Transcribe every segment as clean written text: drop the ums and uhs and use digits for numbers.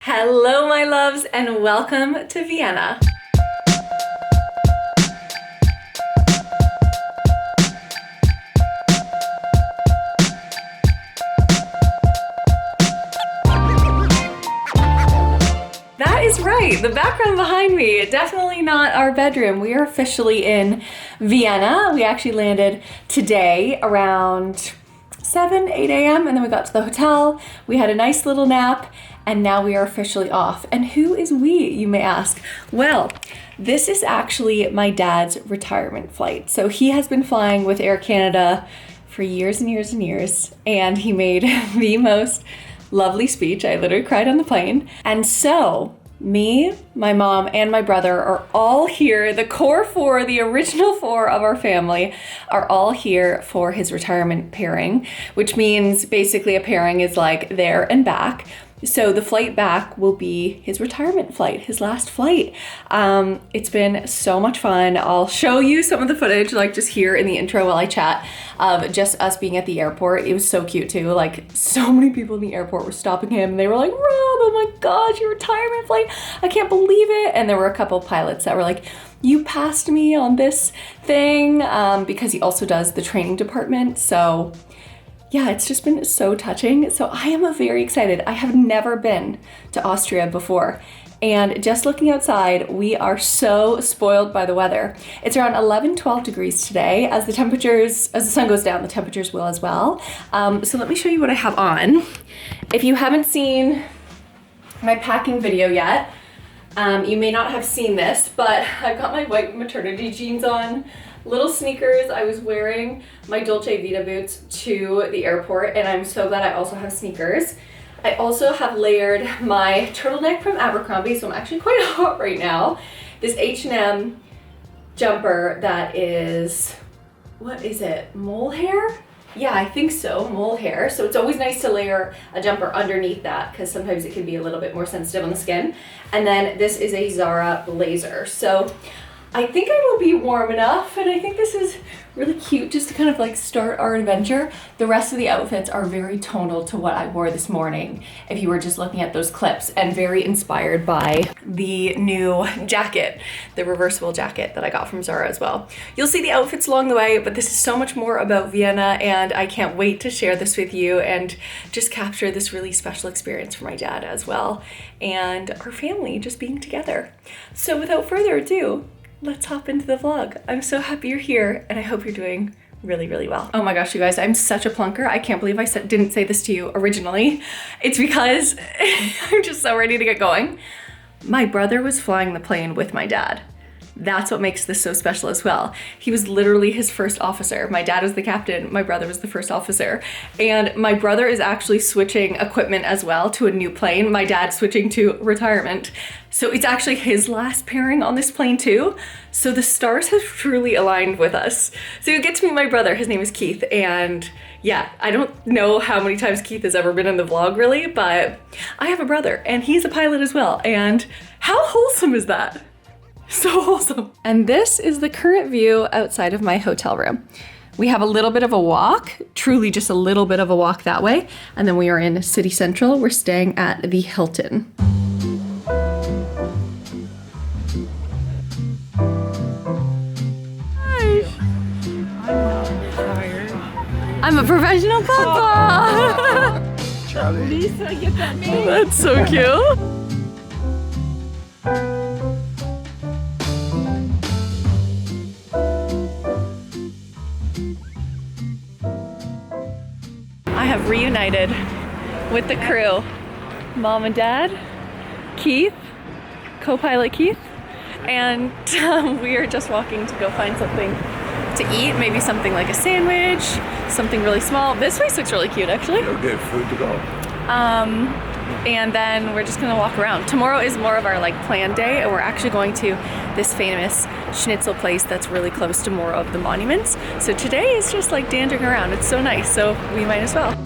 Hello, my loves, and welcome to Vienna. That is right, the background behind me, definitely not our bedroom. We are officially in Vienna. We actually landed today around 8 a.m. and then we got to the hotel. We had a nice little nap and now we are officially off. And who is we, you may ask? Well, this is actually my dad's retirement flight. So he has been flying with Air Canada for years and years and years, and he made the most lovely speech. I literally cried on the plane. And so me, my mom, and my brother are all here. The core four, the original four of our family, are all here for his retirement pairing, which means basically a pairing is like there and back. So the flight back will be his retirement flight, his last flight. It's been so much fun. I'll show you some of the footage, like just here in the intro while I chat, of just us being at the airport. It was so cute too. Like so many people in the airport were stopping him. They were like, Rob, oh my gosh, your retirement flight. I can't believe it. And there were a couple of pilots that were like, you passed me on this thing, because he also does the training department. So yeah, it's just been so touching. So I am very excited. I have never been to Austria before. And just looking outside, we are so spoiled by the weather. It's around 11, 12 degrees today. As the sun goes down, the temperatures will as well. So let me show you what I have on. If you haven't seen my packing video yet, you may not have seen this, but I've got my white maternity jeans on, little sneakers. I was wearing my Dolce Vita boots to the airport, and I'm so glad I also have sneakers. I also have layered my turtleneck from Abercrombie, so I'm actually quite hot right now. This H&M jumper that is, what is it, mole hair? Yeah, I think so, mole hair. So it's always nice to layer a jumper underneath that because sometimes it can be a little bit more sensitive on the skin. And then this is a Zara blazer. So I think I will be warm enough, and I think this is really cute just to kind of like start our adventure. The rest of the outfits are very tonal to what I wore this morning, if you were just looking at those clips, and very inspired by the new jacket, the reversible jacket that I got from Zara as well. You'll see the outfits along the way, but this is so much more about Vienna, and I can't wait to share this with you and just capture this really special experience for my dad as well, and our family just being together. So without further ado, let's hop into the vlog. I'm so happy you're here, and I hope you're doing really, really well. Oh my gosh, you guys, I'm such a plunker. I can't believe I didn't say this to you originally. It's because I'm just so ready to get going. My brother was flying the plane with my dad. That's what makes this so special as well. He was literally his first officer. My dad was the captain, my brother was the first officer. And my brother is actually switching equipment as well to a new plane. My dad's switching to retirement. So it's actually his last pairing on this plane too. So the stars have truly aligned with us. So you get to meet my brother, his name is Keith, and yeah, I don't know how many times Keith has ever been in the vlog really, but I have a brother and he's a pilot as well. And how wholesome is that? So wholesome. And this is the current view outside of my hotel room. We have a little bit of a walk, truly just a little bit of a walk that way. And then we are in City Central. We're staying at the Hilton. I'm a professional papa. Charlie. Lisa, get that name. That's so cute. I have reunited with the crew. Mom and Dad, Keith, co-pilot Keith, and we are just walking to go find something to eat, maybe something like a sandwich, something really small. This place looks really cute actually. Okay, food to go. And then we're just gonna walk around. Tomorrow is more of our like planned day, and we're actually going to this famous Schnitzel place that's really close to more of the monuments. So today is just like dandering around. It's so nice, so we might as well.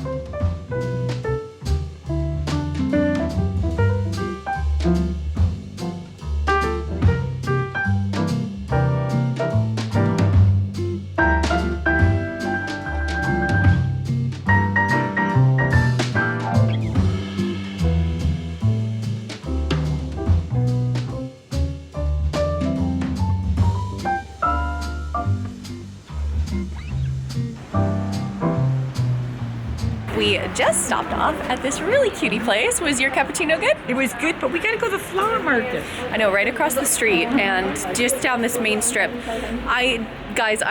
just stopped off at this really cutie place. Was your cappuccino good? It was good, but we gotta go to the flower market. I know, right across the street and just down this main strip. Guys,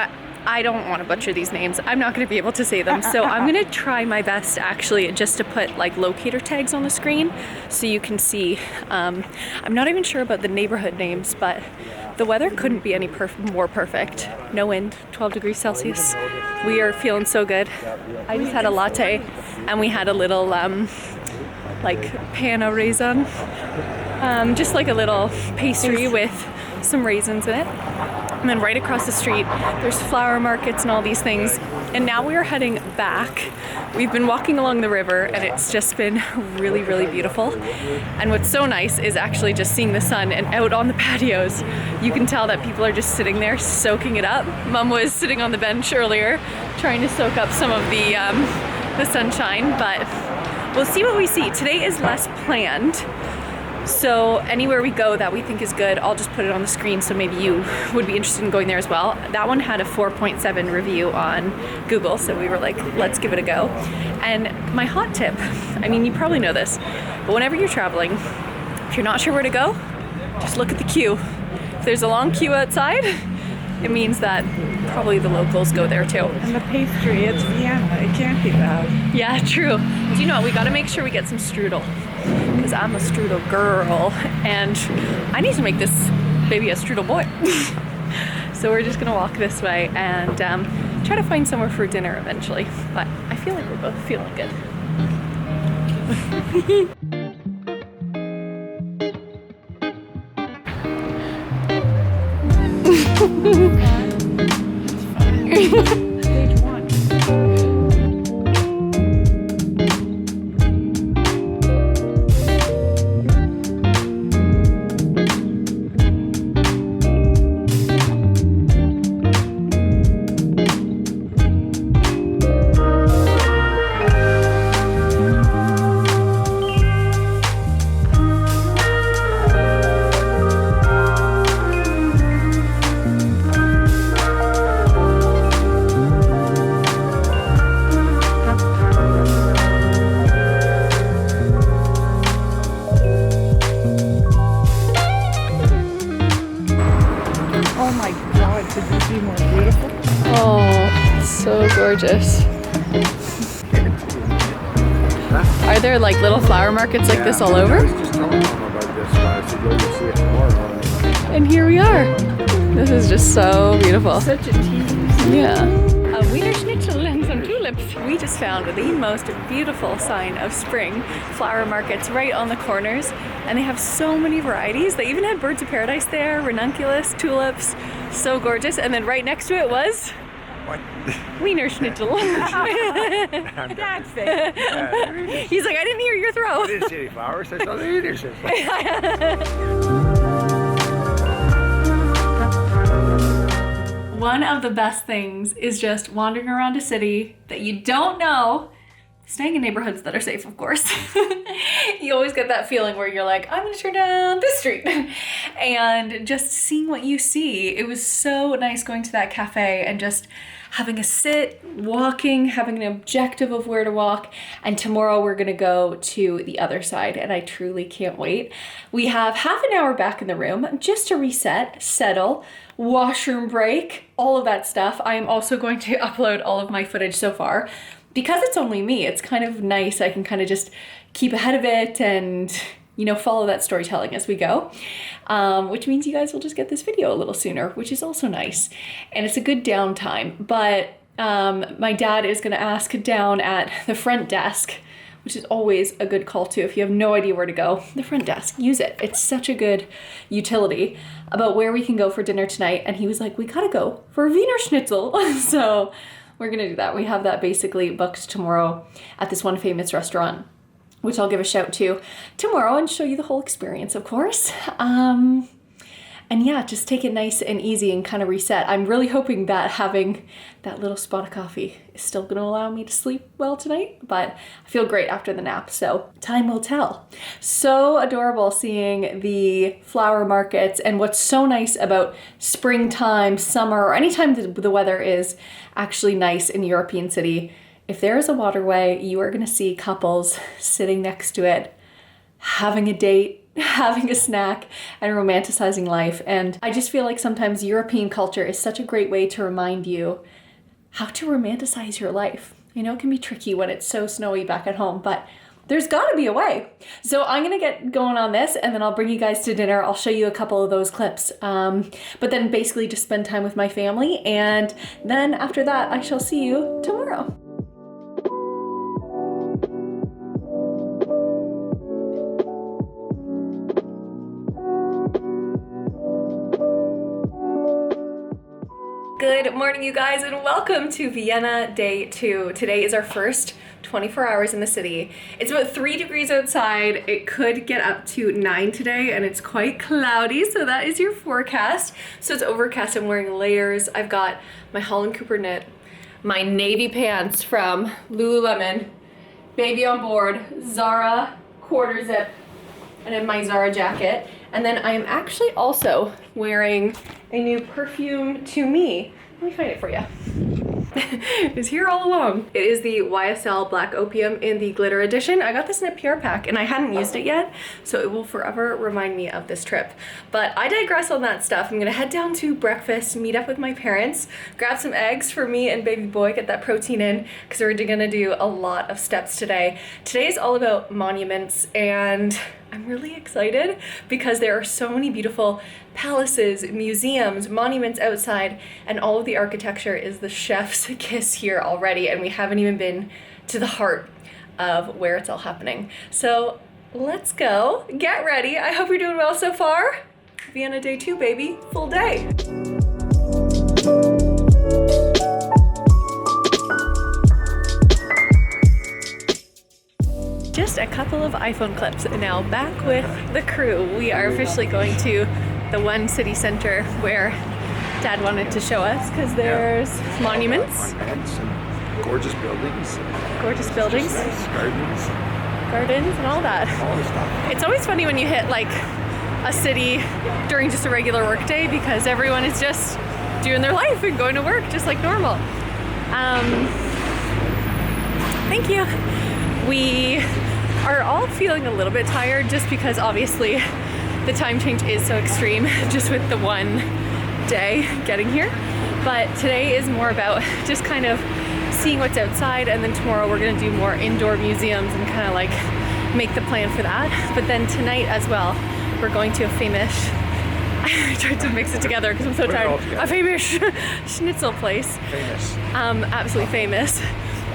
I don't want to butcher these names. I'm not going to be able to say them. So I'm going to try my best actually just to put like locator tags on the screen so you can see. I'm not even sure about the neighborhood names, but the weather couldn't be any more perfect. No wind, 12 degrees Celsius. We are feeling so good. I just had a latte and we had a little like pain au raisin. Just like a little pastry with some raisins in it. And then right across the street, there's flower markets and all these things. And now we are heading back. We've been walking along the river and it's just been really, really beautiful. And what's so nice is actually just seeing the sun and out on the patios. You can tell that people are just sitting there soaking it up. Mom was sitting on the bench earlier trying to soak up some of the sunshine, but we'll see what we see. Today is less planned. So anywhere we go that we think is good, I'll just put it on the screen so maybe you would be interested in going there as well. That one had a 4.7 review on Google, so we were like, let's give it a go. And my hot tip, I mean, you probably know this, but whenever you're traveling, if you're not sure where to go, just look at the queue. If there's a long queue outside, it means that probably the locals go there too. And the pastry, it's Vienna, it can't be bad. Yeah, true. Do you know what? We gotta make sure we get some strudel, because I'm a strudel girl and I need to make this baby a strudel boy. So we're just gonna walk this way and try to find somewhere for dinner eventually. But I feel like we're both feeling good. Stage one. Gorgeous. Are there like little flower markets like this all over? And here we are. This is just so beautiful. Such a tease. Yeah. A Wiener Schnitzel and some tulips. We just found the most beautiful sign of spring. Flower markets right on the corners. And they have so many varieties. They even had birds of paradise there, ranunculus, tulips. So gorgeous. And then right next to it was what? Wiener Schnitzel. That's it. He's like, I didn't hear your throat. I didn't see any flowers, I saw the Wiener Schnitzel. One of the best things is just wandering around a city that you don't know, staying in neighborhoods that are safe, of course. You always get that feeling where you're like, I'm gonna turn down this street. And just seeing what you see. It was so nice going to that cafe and just having a sit, walking, having an objective of where to walk. And tomorrow we're gonna go to the other side and I truly can't wait. We have half an hour back in the room just to reset, settle, washroom break, all of that stuff. I am also going to upload all of my footage so far. Because it's only me, it's kind of nice. I can kind of just keep ahead of it and, you know, follow that storytelling as we go, which means you guys will just get this video a little sooner, which is also nice. And it's a good downtime. But my dad is gonna ask down at the front desk, which is always a good call too. If you have no idea where to go, the front desk, use it. It's such a good utility about where we can go for dinner tonight. And he was like, we gotta go for a Wiener Schnitzel. So we're gonna do that. We have that basically booked tomorrow at this one famous restaurant, which I'll give a shout to tomorrow and show you the whole experience, of course. And yeah, just take it nice and easy and kind of reset. I'm really hoping that having that little spot of coffee is still gonna allow me to sleep well tonight, but I feel great after the nap, so time will tell. So adorable seeing the flower markets, and what's so nice about springtime, summer, or anytime the weather is actually nice in a European city if there is a waterway, you are going to see couples sitting next to it, having a date, having a snack, and romanticizing life. And I just feel like sometimes European culture is such a great way to remind you how to romanticize your life. You know, it can be tricky when it's so snowy back at home, but there's got to be a way. So I'm going to get going on this, and then I'll bring you guys to dinner. I'll show you a couple of those clips. But then basically just spend time with my family. And then after that, I shall see you tomorrow. Good morning, you guys, and welcome to Vienna day 2. Today is our first 24 hours in the city. It's about 3 degrees outside. It could get up to 9 today, and it's quite cloudy, so that is your forecast. So it's overcast. I'm wearing layers. I've got my Holland Cooper knit, my navy pants from Lululemon, baby on board, Zara quarter zip, and then my Zara jacket. And then I am actually also wearing a new perfume to me. Let me find it for you. It's here all along. It is the YSL Black Opium in the glitter edition. I got this in a PR pack and I hadn't used it yet, so it will forever remind me of this trip. But I digress on that stuff. I'm gonna head down to breakfast, meet up with my parents, grab some eggs for me and baby boy, get that protein in, because we're gonna do a lot of steps today. Today is all about monuments, and I'm really excited because there are so many beautiful palaces, museums, monuments outside, and all of the architecture is the chef's kiss here already, and we haven't even been to the heart of where it's all happening. So let's go, get ready. I hope you're doing well so far. Vienna day 2, baby, full day. Just a couple of iPhone clips. Now back with the crew. We are officially going to the one city center where Dad wanted to show us, because there's monuments. Gorgeous buildings. Gorgeous buildings. Gardens. Gardens and all that. All the stuff. It's always funny when you hit like a city during just a regular work day, because everyone is just doing their life and going to work just like normal. Thank you. We are all feeling a little bit tired just because obviously the time change is so extreme just with the one day getting here. But today is more about just kind of seeing what's outside, and then tomorrow we're gonna do more indoor museums and kind of like make the plan for that. But then tonight as well, we're going to a famous, I tried to mix it together because I'm so tired, a famous Schnitzel place. Famous. Absolutely famous.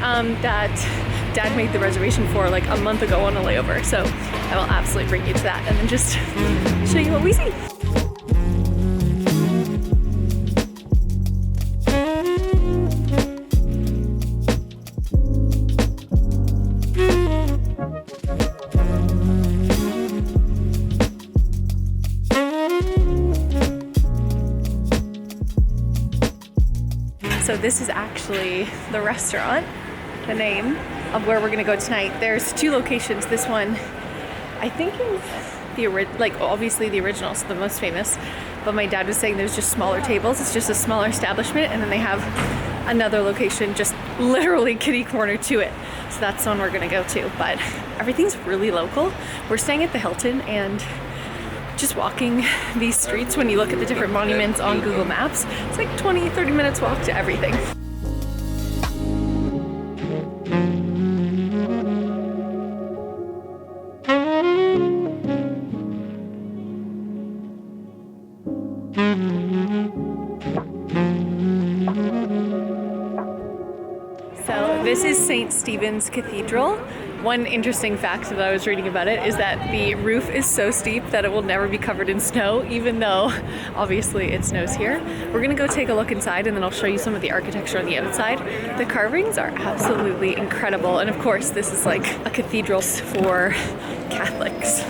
That Dad made the reservation for like a month ago on a layover. So I will absolutely bring you to that and then just show you what we see. So this is actually the restaurant, the name of where we're gonna go tonight. There's 2 locations. This one, I think, is obviously the original, so the most famous. But my dad was saying there's just smaller tables. It's just a smaller establishment, and then they have another location just literally kitty corner to it. So that's the one we're gonna go to. But everything's really local. We're staying at the Hilton, and just walking these streets, when you look at the different monuments on Google Maps, it's like 20-30 minutes walk to everything. So this is St. Stephen's Cathedral. One interesting fact that I was reading about it is that the roof is so steep that it will never be covered in snow, even though obviously it snows here. We're gonna go take a look inside, and then I'll show you some of the architecture on the outside. The carvings are absolutely incredible, and of course this is like a cathedral for Catholics.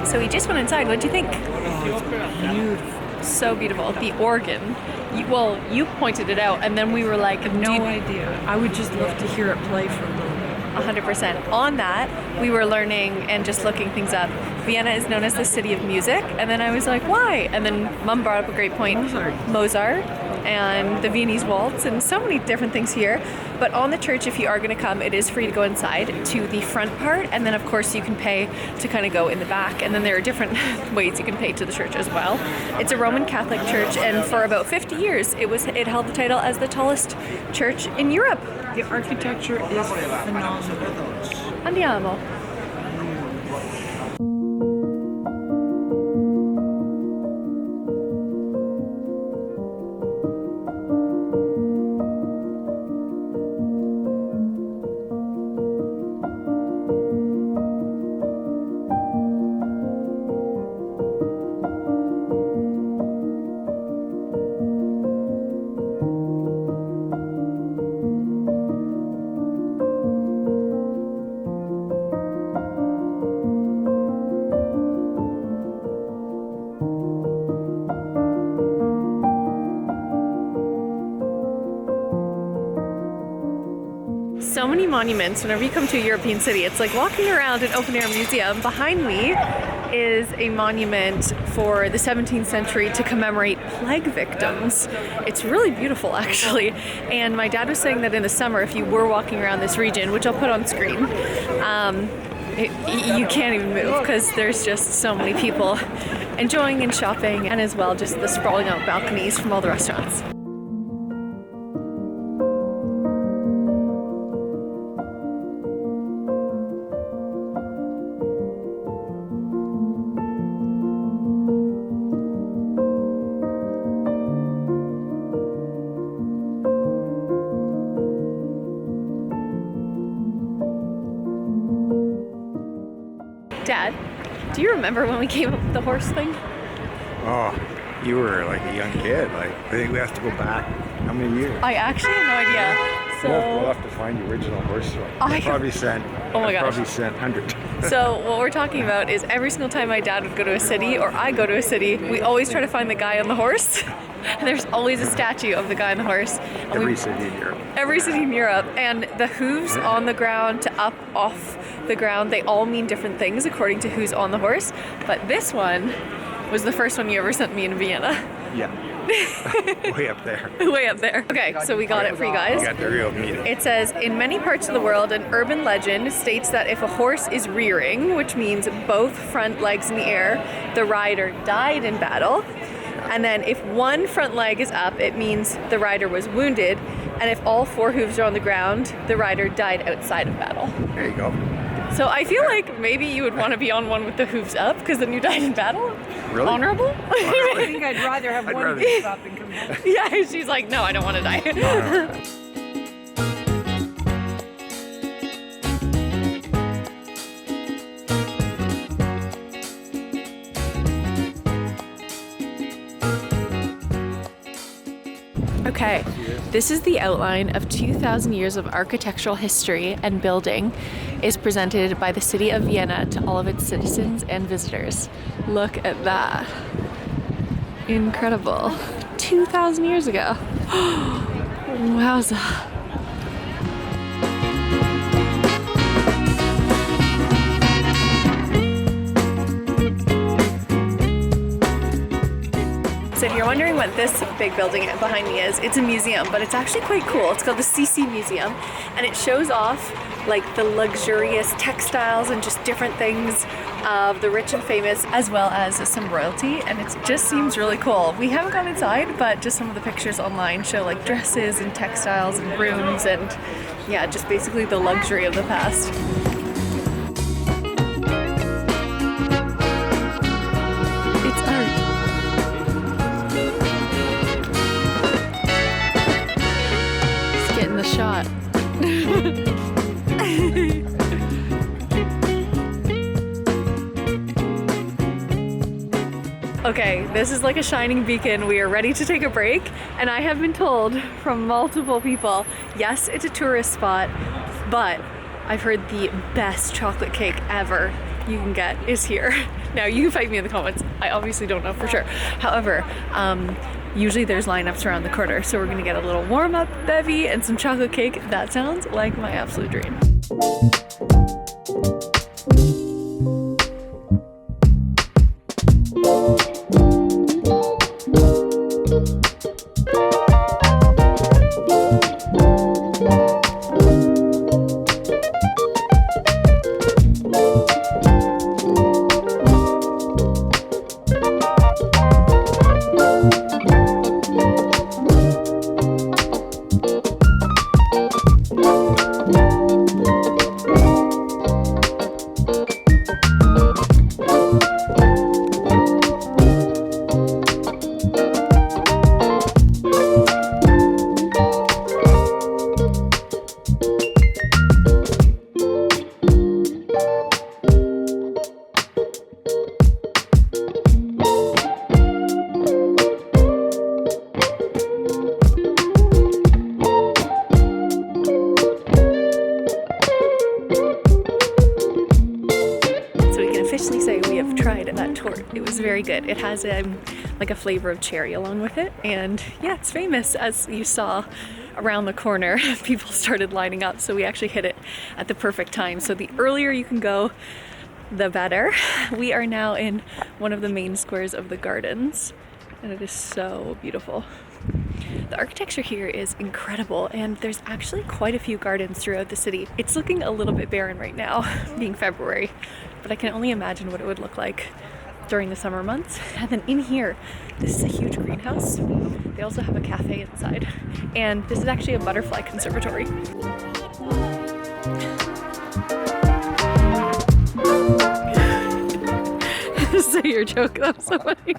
So we just went inside. What'd you think? Beautiful. So beautiful. The organ. You pointed it out, and then we were like, No idea. I would just love to hear it play for a little bit. 100%. On that, we were learning and just looking things up. Vienna is known as the city of music, and then I was like, why? And then Mum brought up a great point. Mozart and the Viennese waltz and so many different things here. But on the church, if you are going to come, it is free to go inside to the front part, and then of course you can pay to kind of go in the back, and then there are different ways you can pay to the church as well. It's a Roman Catholic church, and for about 50 years it held the title as the tallest church in Europe. The architecture is phenomenal. Andiamo. So many monuments. Whenever you come to a European city, it's like walking around an open-air museum. Behind me is a monument for the 17th century to commemorate plague victims. It's really beautiful, actually. And my dad was saying that in the summer, if you were walking around this region, which I'll put on screen, you can't even move because there's just so many people enjoying and shopping, and as well just the sprawling out balconies from all the restaurants. Dad, do you remember when we came up with the horse thing? Oh, you were like a young kid. Like, I think we have to go back. How many years? I actually have no idea. We'll have to find the original horse show. I probably sent. Oh my gosh. Probably sent 100. So what we're talking about is every single time my dad would go to a city or I go to a city, we always try to find the guy on the horse. And there's always a statue of the guy on the horse. And Every city in Europe. Every city in Europe. And the hooves on the ground to up off the ground, they all mean different things according to who's on the horse. But this one was the first one you ever sent me in Vienna. Yeah. Way up there. Way up there. Okay, so we got it for you guys. You got the real meaning. It says, in many parts of the world, an urban legend states that if a horse is rearing, which means both front legs in the air, the rider died in battle. And then if one front leg is up, it means the rider was wounded. And if all four hooves are on the ground, the rider died outside of battle. There you go. So I feel like maybe you would want to be on one with the hooves up, because then you died in battle. Really? Honorable? I think I'd rather have one rather- hoof up and come back. Yeah, she's like, no, I don't want to die. No. Okay, this is the outline of 2,000 years of architectural history and building is presented by the city of Vienna to all of its citizens and visitors. Look at that. Incredible. 2,000 years ago. Wowza. So if you're wondering what this big building behind me is, it's a museum, but it's actually quite cool. It's called the Sisi Museum, and it shows off like the luxurious textiles and just different things of the rich and famous, as well as some royalty, and it just seems really cool. We haven't gone inside, but just some of the pictures online show like dresses and textiles and rooms and yeah, just basically the luxury of the past. It's art. Getting the shot. Okay, this is like a shining beacon. We are ready to take a break, and I have been told from multiple people, yes, it's a tourist spot, but I've heard the best chocolate cake ever you can get is here. Now you can fight me in the comments. I obviously don't know for sure. However, usually there's lineups around the corner, so we're gonna get a little warm-up bevy and some chocolate cake. That sounds like my absolute dream. It was very good. It has like a flavor of cherry along with it, and yeah, it's famous. As you saw around the corner, people started lining up, so we actually hit it at the perfect time. So the earlier you can go, the better. We are now in one of the main squares of the gardens, and it is so beautiful. The architecture here is incredible, and there's actually quite a few gardens throughout the city. It's looking a little bit barren right now, being February, but I can only imagine what it would look like during the summer months. And then in here, this is a huge greenhouse. They also have a cafe inside, and this is actually a butterfly conservatory. Say your joke, that was so funny.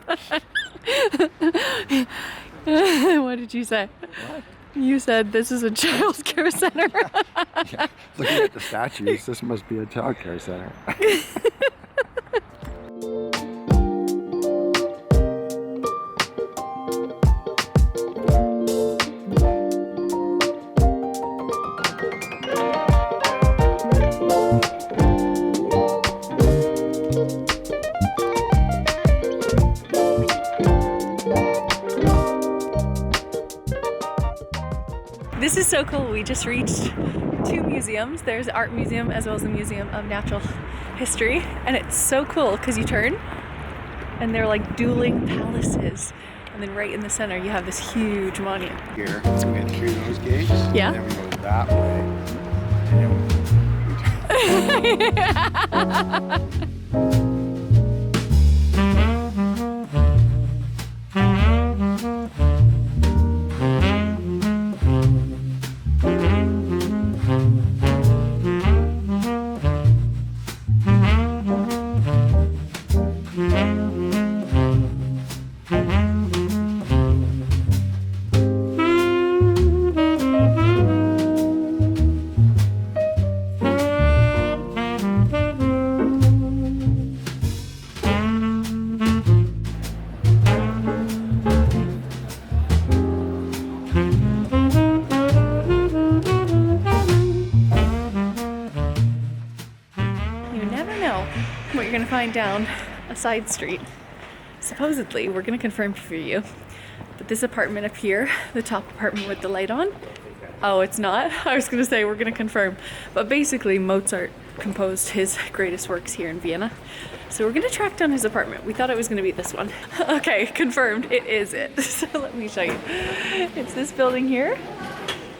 What did you say? What? You said this is a child care center. Yeah. Looking at the statues, this must be a child care center. This is so cool. We just reached two museums. There's the Art Museum as well as the Museum of Natural History. And it's so cool because you turn and they're like dueling palaces. And then right in the center you have this huge monument. Here, we went through those gates. Yeah. And then we go that way. And then what you're gonna find down a side street. Supposedly, we're gonna confirm for you, but this apartment up here, the top apartment with the light on, oh, it's not? I was gonna say we're gonna confirm, but basically Mozart composed his greatest works here in Vienna. So we're gonna track down his apartment. We thought it was gonna be this one. Okay, confirmed, it is it. So let me show you. It's this building here.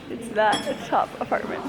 It's that top apartment.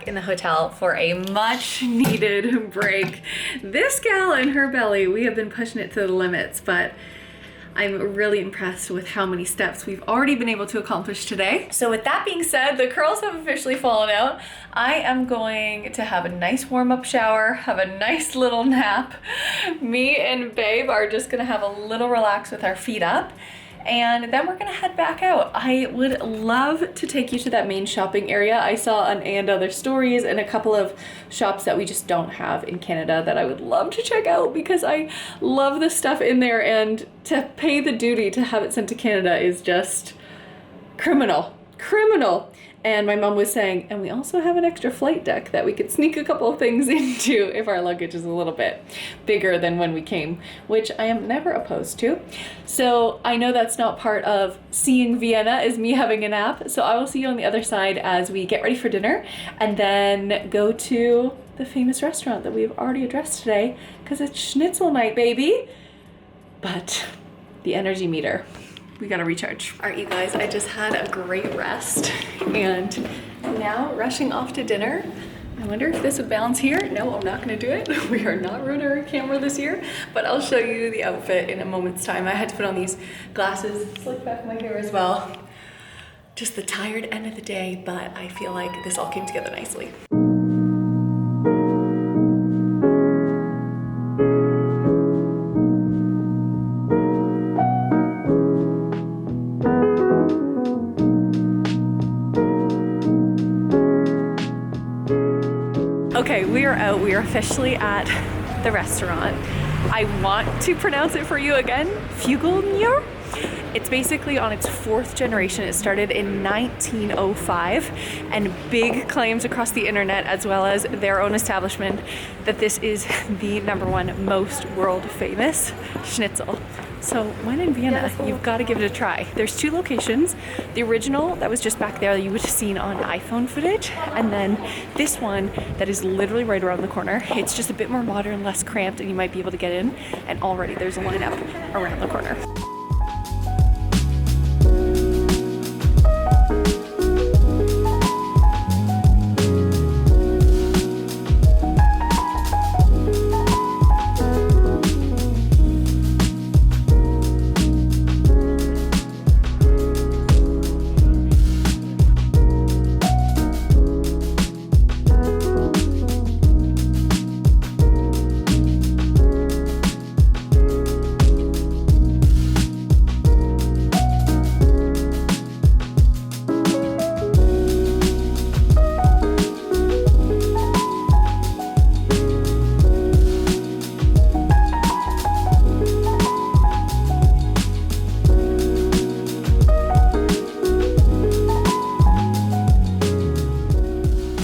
In the hotel for a much needed break. This gal and her belly, we have been pushing it to the limits, but I'm really impressed with how many steps we've already been able to accomplish today. So with that being said, the curls have officially fallen out. I am going to have a nice warm-up shower, have a nice little nap. Me and Babe are just gonna have a little relax with our feet up, and then we're gonna head back out. I would love to take you to that main shopping area. I saw on and other stories and a couple of shops that we just don't have in Canada that I would love to check out because I love the stuff in there, and to pay the duty to have it sent to Canada is just criminal. And my mom was saying, and we also have an extra flight deck that we could sneak a couple of things into if our luggage is a little bit bigger than when we came, which I am never opposed to. So I know that's not part of seeing Vienna is me having a nap. So I will see you on the other side as we get ready for dinner and then go to the famous restaurant that we've already addressed today because it's Schnitzel night, baby. But the energy meter, we gotta recharge. All right, you guys, I just had a great rest and now rushing off to dinner. I wonder if this would balance here. No, I'm not gonna do it. We are not ruining our camera this year, but I'll show you the outfit in a moment's time. I had to put on these glasses, slick back my hair as well. Just the tired end of the day, but I feel like this all came together nicely. Okay, we are out. We are officially at the restaurant. I want to pronounce it for you again, Fuglmuller. It's basically on its 4th generation. It started in 1905, and big claims across the internet as well as their own establishment that this is the #1 most world famous Schnitzel. So when in Vienna, you've got to give it a try. There's 2 locations. The original that was just back there that you would have seen on iPhone footage, and then this one that is literally right around the corner. It's just a bit more modern, less cramped, and you might be able to get in, and already there's a lineup around the corner.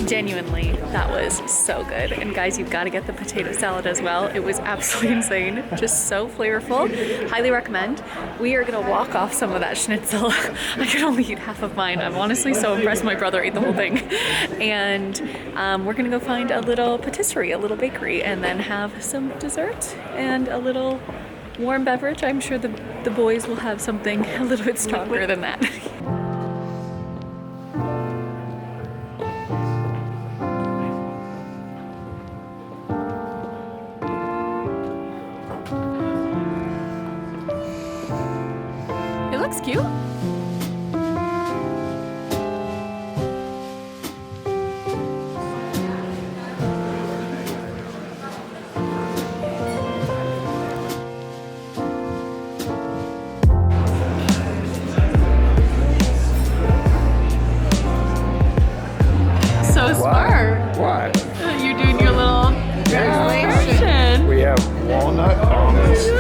Genuinely, that was so good. And guys, you've got to get the potato salad as well. It was absolutely insane. Just so flavorful. Highly recommend. We are gonna walk off some of that schnitzel. I could only eat half of mine. I'm honestly so impressed my brother ate the whole thing. And we're gonna go find a little patisserie, a little bakery, and then have some dessert and a little warm beverage. I'm sure the boys will have something a little bit stronger than that. It looks cute. So smart. What? You're doing your little translation. We have walnut on this.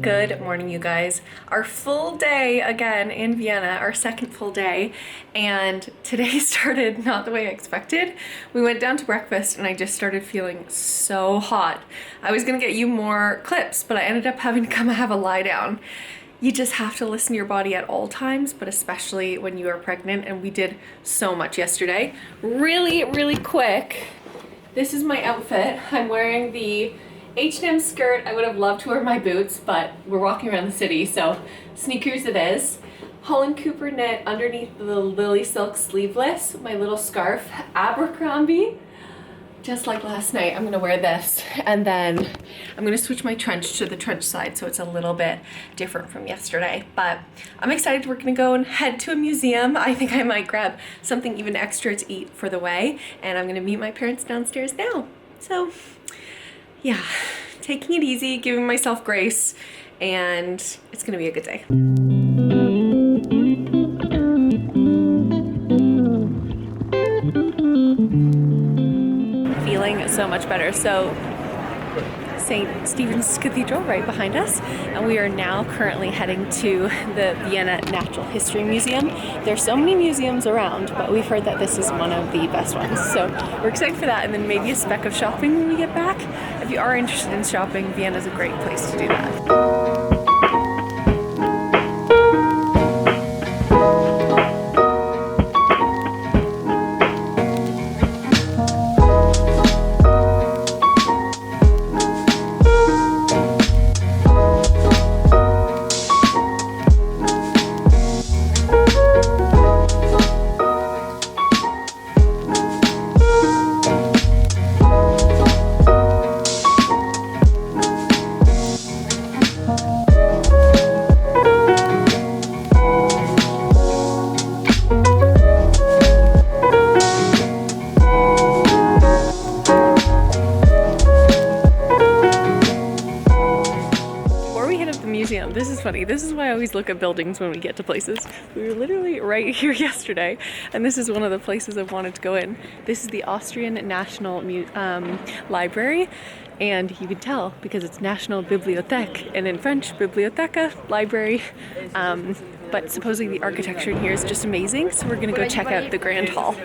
Good morning, you guys. Our full day again in Vienna, our second full day, and today started not the way I expected. We went down to breakfast and I just started feeling so hot. I was gonna get you more clips, but I ended up having to come have a lie down. You just have to listen to your body at all times, but especially when you are pregnant, and we did so much yesterday. Really quick, This is my outfit. I'm wearing the H&M skirt. I would have loved to wear my boots, but we're walking around the city, so sneakers it is. Holland Cooper knit underneath the Lily Silk sleeveless, my little scarf, Abercrombie. Just like last night, I'm gonna wear this, and then I'm gonna switch my trench to the trench side so it's a little bit different from yesterday. But I'm excited. We're gonna go and head to a museum. I think I might grab something even extra to eat for the way, and I'm gonna meet my parents downstairs now. So yeah, taking it easy, giving myself grace, and it's gonna be a good day. Feeling so much better. So St. Stephen's Cathedral right behind us, and we are now currently heading to the Vienna Natural History Museum. There's so many museums around, but we've heard that this is one of the best ones. So we're excited for that, and then maybe a speck of shopping when we get back. If you are interested in shopping, Vienna is a great place to do that. This is funny. This is why I always look at buildings when we get to places. We were literally right here yesterday, and this is one of the places I've wanted to go in. This is the Austrian National Library, and you can tell because it's National Bibliothèque, and in French, Bibliotheca, library. But supposedly the architecture in here is just amazing, so we're gonna go check out the Grand Hall.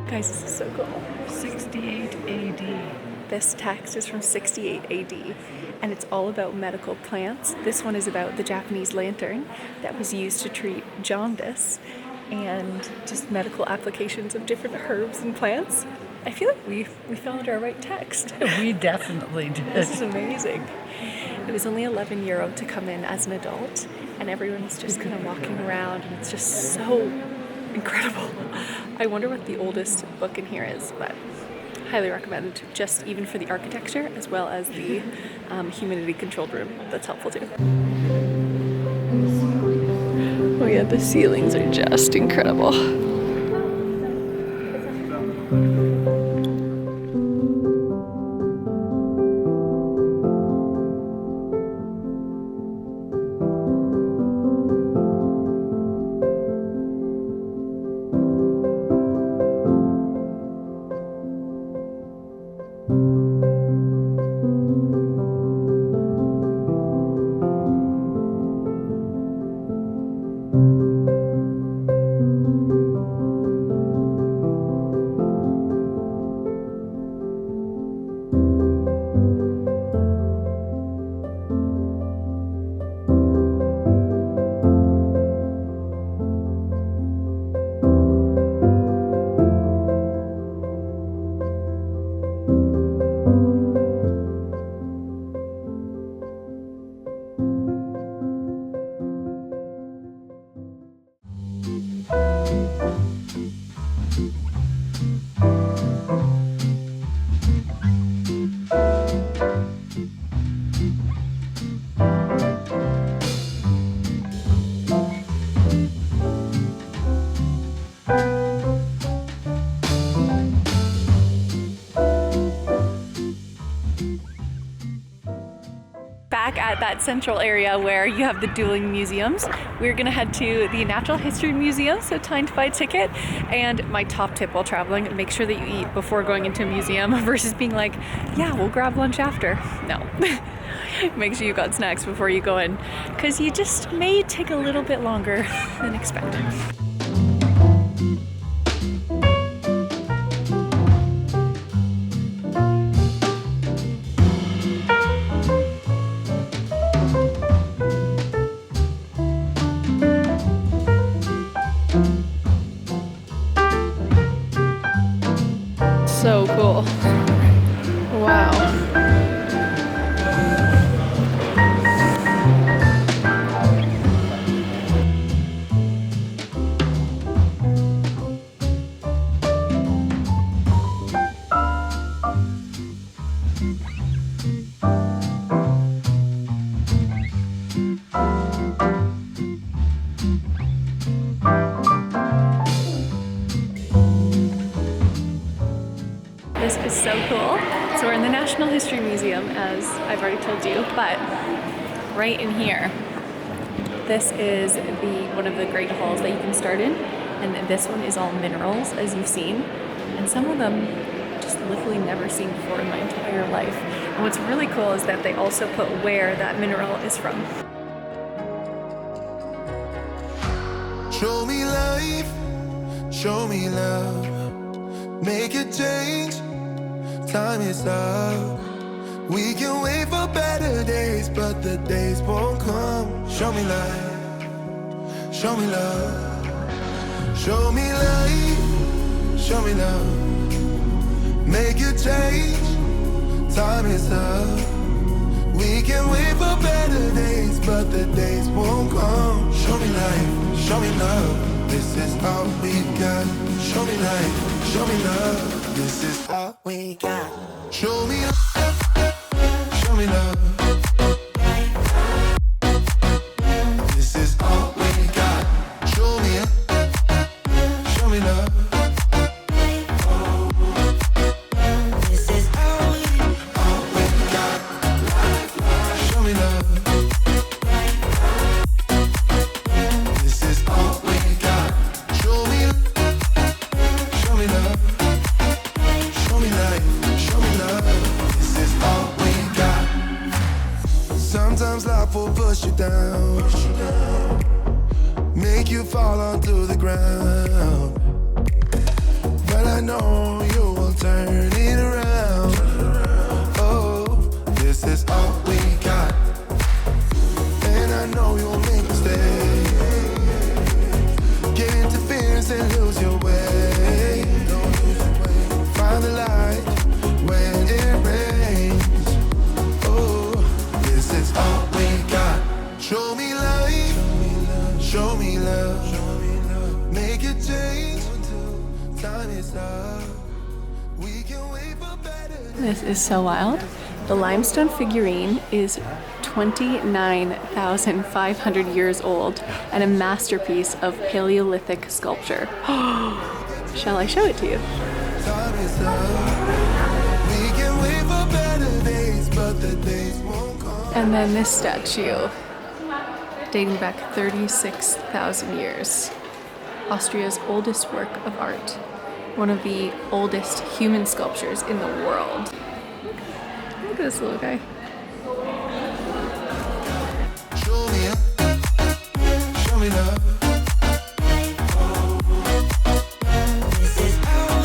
Guys, this is so cool. 68 AD. This text is from 68 AD, and it's all about medical plants. This one is about the Japanese lantern that was used to treat jaundice and just medical applications of different herbs and plants. I feel like we found our right text. We definitely did. This is amazing. It was only €11 to come in as an adult, and everyone's just kind of walking around, and it's just so incredible. I wonder what the oldest book in here is, but highly recommend, just even for the architecture as well as the humidity controlled room. That's helpful too. Oh yeah, the ceilings are just incredible. at that central area where you have the dueling museums. We're gonna head to the Natural History Museum, so time to buy a ticket. And my top tip while traveling, make sure that you eat before going into a museum versus being like, yeah, we'll grab lunch after. No. Make sure you got snacks before you go in, because you just may take a little bit longer than expected. So cool. Wow. This is so cool. So we're in the National History Museum, as I've already told you, but right in here, this is one of the great halls that you can start in, and this one is all minerals, as you've seen, and some of them just literally never seen before in my entire life. And what's really cool is that they also put where that mineral is from. Show me life, show me love, make a change, time is up. We can wait for better days, but the days won't come. Show me life, show me love, show me life, show me love, make a change, time is up. We can wait for better days, but the days won't come. Show me life, show me love, this is all we got. Show me life, show me love, this is all we got. Show me love, show me love, this is all we got. Show me love, show me love. Sometimes life will push you down, make you fall onto the ground. But I know you will turn it around. Oh, this is all we got. And I know you'll make mistakes, get interference and lose your way. Find the light when it rains. All we got. Show me life, show me love, make a change, time is up. We can wait for better. This is so wild. The limestone figurine is 29,500 years old and a masterpiece of Paleolithic sculpture. Shall I show it to you? Time is up. We can wait for better days, but the days won't come. And then this statue, dating back 36,000 years. Austria's oldest work of art. One of the oldest human sculptures in the world. Look at this little guy. Show me up, show me love. This is all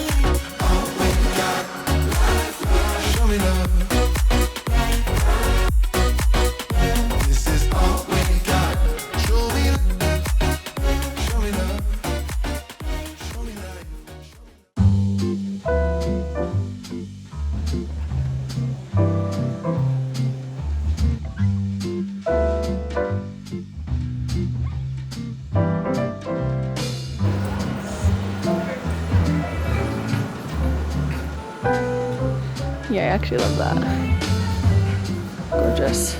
we got. Show me love. Yeah, I actually love that. Gorgeous.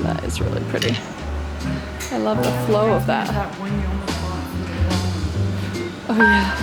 That is really pretty. I love the flow of that. That one you almost bought from the Oh yeah.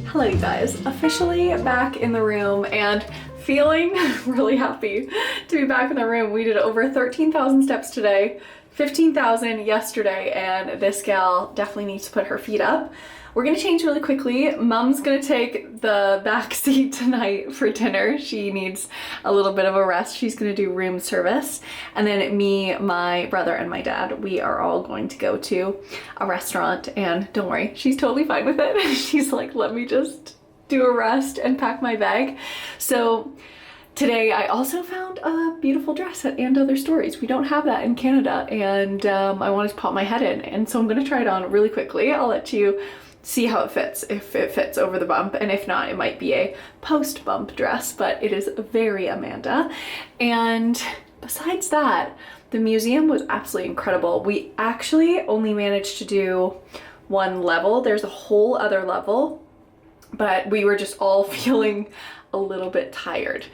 Hello you guys, officially back in the room and feeling really happy to be back in the room. We did over 13,000 steps today, 15,000 yesterday, and this gal definitely needs to put her feet up. We're gonna change really quickly. Mom's gonna take the back seat tonight for dinner. She needs a little bit of a rest. She's gonna do room service. And then me, my brother, and my dad, we are all going to go to a restaurant, and don't worry, she's totally fine with it. She's like, let me just do a rest and pack my bag. So today I also found a beautiful dress at And Other Stories. We don't have that in Canada, and I wanted to pop my head in, and so I'm gonna try it on really quickly. I'll let you see how it fits, if it fits over the bump, and if not, it might be a post-bump dress, but it is very Amanda. And besides that, the museum was absolutely incredible. We actually only managed to do one level. There's a whole other level, but we were just all feeling a little bit tired.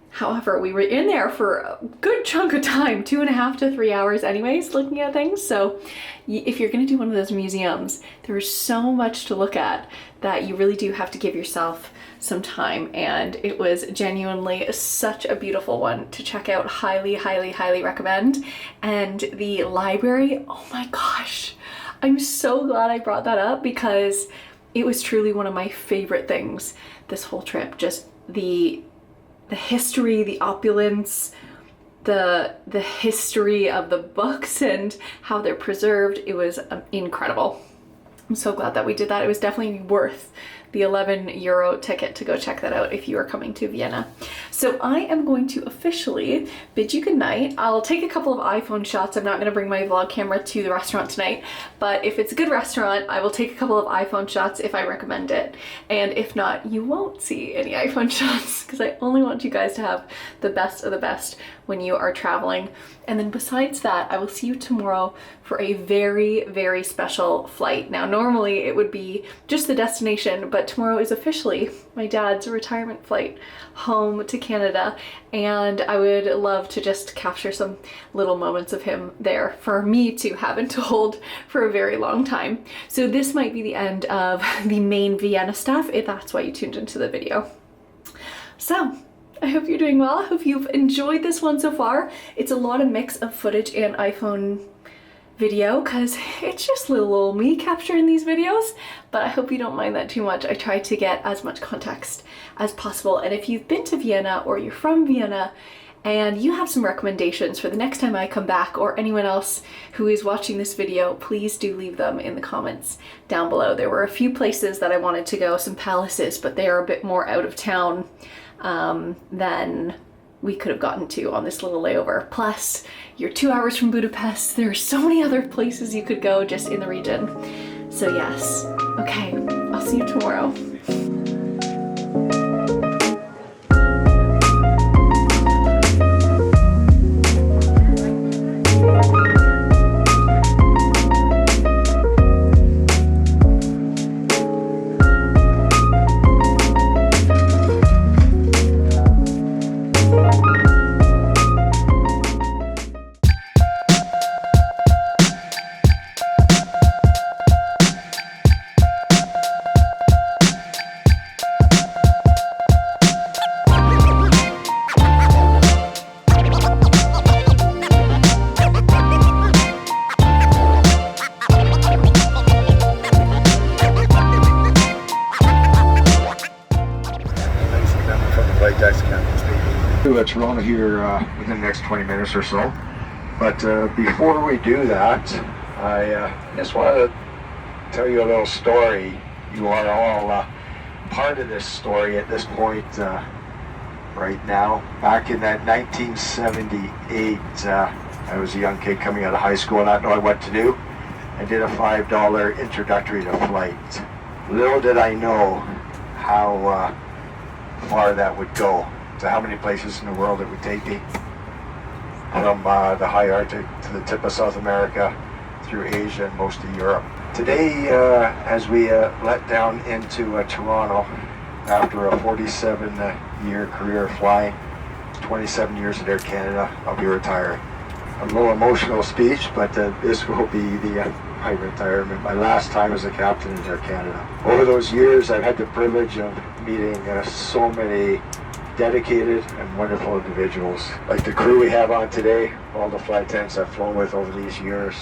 However, we were in there for a good chunk of time, 2.5 to 3 hours anyways, looking at things. So if you're gonna do one of those museums, there's so much to look at that you really do have to give yourself some time. And it was genuinely such a beautiful one to check out. Highly, highly, highly recommend. And the library, oh my gosh, I'm so glad I brought that up because it was truly one of my favorite things this whole trip. Just the history, the opulence, the history of the books and how they're preserved. It was incredible. I'm so glad that we did that. It was definitely worth the 11 euro ticket to go check that out if you are coming to Vienna. So I am going to officially bid you good night. I'll take a couple of iPhone shots. I'm not going to bring my vlog camera to the restaurant tonight, but if it's a good restaurant, I will take a couple of iPhone shots if I recommend it. And if not, you won't see any iPhone shots because I only want you guys to have the best of the best when you are traveling. And then besides that, I will see you tomorrow for a very, very special flight. Now, normally it would be just the destination, but tomorrow is officially my dad's retirement flight home to Canada, and I would love to just capture some little moments of him there for me to haven't told for a very long time. So this might be the end of the main Vienna stuff, if that's why you tuned into the video. So I hope you're doing well. I hope you've enjoyed this one so far. It's a lot of mix of footage and iPhone video because it's just little old me capturing these videos, but I hope you don't mind that too much. I try to get as much context as possible. And if you've been to Vienna or you're from Vienna and you have some recommendations for the next time I come back, or anyone else who is watching this video, please do leave them in the comments down below. There were a few places that I wanted to go, some palaces, but they are a bit more out of town than we could have gotten to on this little layover. Plus, you're 2 hours from Budapest. There are so many other places you could go just in the region. So yes, okay, I'll see you tomorrow. Toronto here within the next 20 minutes or so. But before we do that, I just want to tell you a little story. You are all part of this story at this point right now. Back in that 1978, I was a young kid coming out of high school, not knowing what to do. I did a $5 introductory to flight. Little did I know how far that would go, to how many places in the world it would take me. From the high Arctic to the tip of South America, through Asia and most of Europe. Today, as we let down into Toronto after a 47-year career of flying, 27 years at Air Canada, I'll be retiring. A little emotional speech, but this will be my retirement, my last time as a captain in Air Canada. Over those years, I've had the privilege of meeting so many dedicated and wonderful individuals. Like the crew we have on today, all the flight attendants I've flown with over these years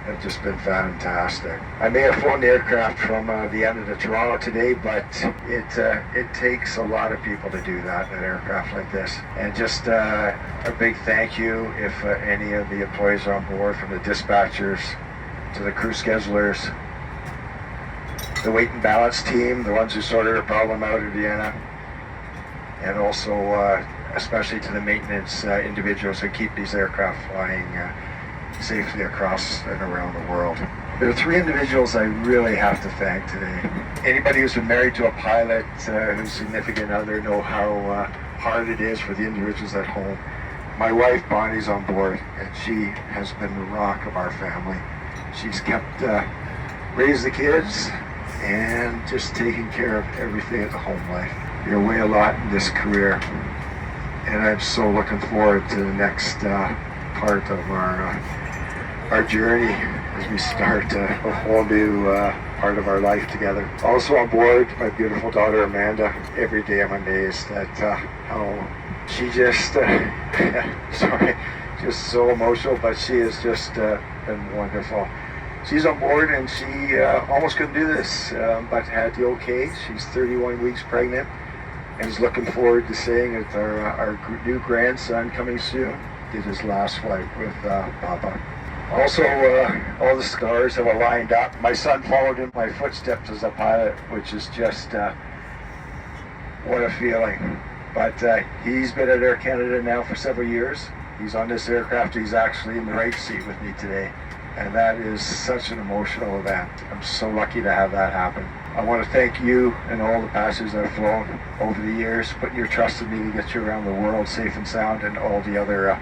have just been fantastic. I may have flown the aircraft from Vienna to Toronto today, but it takes a lot of people to do that in an aircraft like this. And just a big thank you if any of the employees are on board, from the dispatchers to the crew schedulers, the weight and balance team, the ones who sorted a problem out in Vienna, and also especially to the maintenance individuals who keep these aircraft flying safely across and around the world. There are three individuals I really have to thank today. Anybody who's been married to a pilot, whose significant other, know how hard it is for the individuals at home. My wife Bonnie's on board, and she has been the rock of our family. She's kept raised the kids and just taking care of everything at the home life. You're away a lot in this career, and I'm so looking forward to the next part of our journey as we start a whole new part of our life together. Also on board, my beautiful daughter Amanda. Every day I'm amazed at how she just, sorry, just so emotional, but she has just been wonderful. She's on board, and she almost couldn't do this, but had the okay. She's 31 weeks pregnant and is looking forward to seeing it, our new grandson coming soon. Did his last flight with Papa. Also, all the stars have aligned up. My son followed in my footsteps as a pilot, which is just what a feeling. But he's been at Air Canada now for several years. He's on this aircraft. He's actually in the right seat with me today. And that is such an emotional event. I'm so lucky to have that happen. I want to thank you and all the passengers that have flown over the years, putting your trust in me to get you around the world safe and sound, and all the other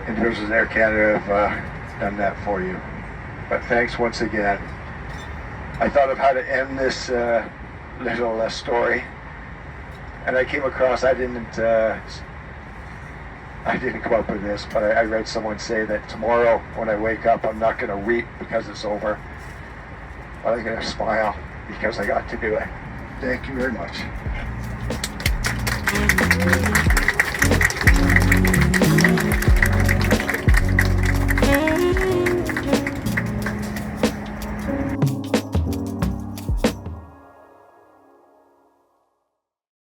individuals at Air Canada have done that for you. But thanks once again. I thought of how to end this little story, and I came across, I didn't come up with this, but I read someone say that tomorrow when I wake up, I'm not going to weep because it's over, but I'm going to smile because I got to do it. Thank you very much.